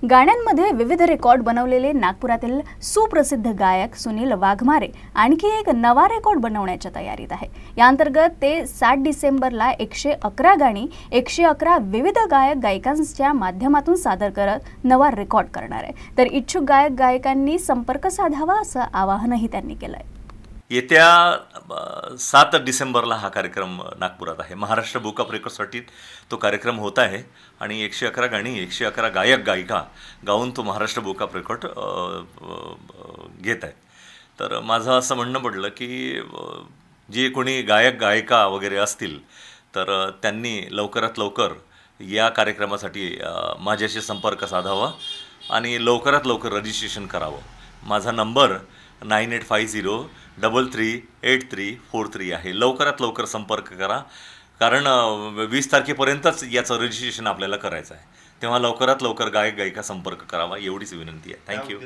गाण्यांमध्ये विविध रेकॉर्ड बनवलेले नागपुरातील सुप्रसिद्ध गायक सुनील वाघमारे आणखी एक नवा रेकॉर्ड बनवण्याच्या तयारीत आहे। या अंतर्गत ते 7 डिसेंबरला 111 गाणी 111 विविध गायक गायिकांच्या माध्यमातून सादर करत नवा रेकॉर्ड करणार आहे। तर इच्छुक गायक गायकांनी संपर्क साधावा असं आवाहनही त्यांनी केलंय। येत्या 7 डिसेंबरला हा कार्यक्रम नागपुरात आहे। महाराष्ट्र बुक ऑफ रेकॉर्डसाठी तो कार्यक्रम होत आहे आणि 111 गाणी 111 गायक गायिका गाऊन तो महाराष्ट्र बुक ऑफ रेकॉर्ड घेत आहे। तर माझं असं म्हणणं पडलं की जे कोणी गायक गायिका वगैरे असतील तर त्यांनी लवकरात लवकर या कार्यक्रमासाठी माझ्याशी संपर्क साधावा आणि लवकरात लवकर रजिस्ट्रेशन करावं। माझा नंबर 9850338343 आहे। लवकरात लवकर संपर्क करा, कारण 20 तारखेपर्यंतच याचं रजिस्ट्रेशन आपल्याला करायचं आहे। तेव्हा लवकरात लवकर गायक गायिका संपर्क करावा एवढीच विनंती आहे। थँक्यू।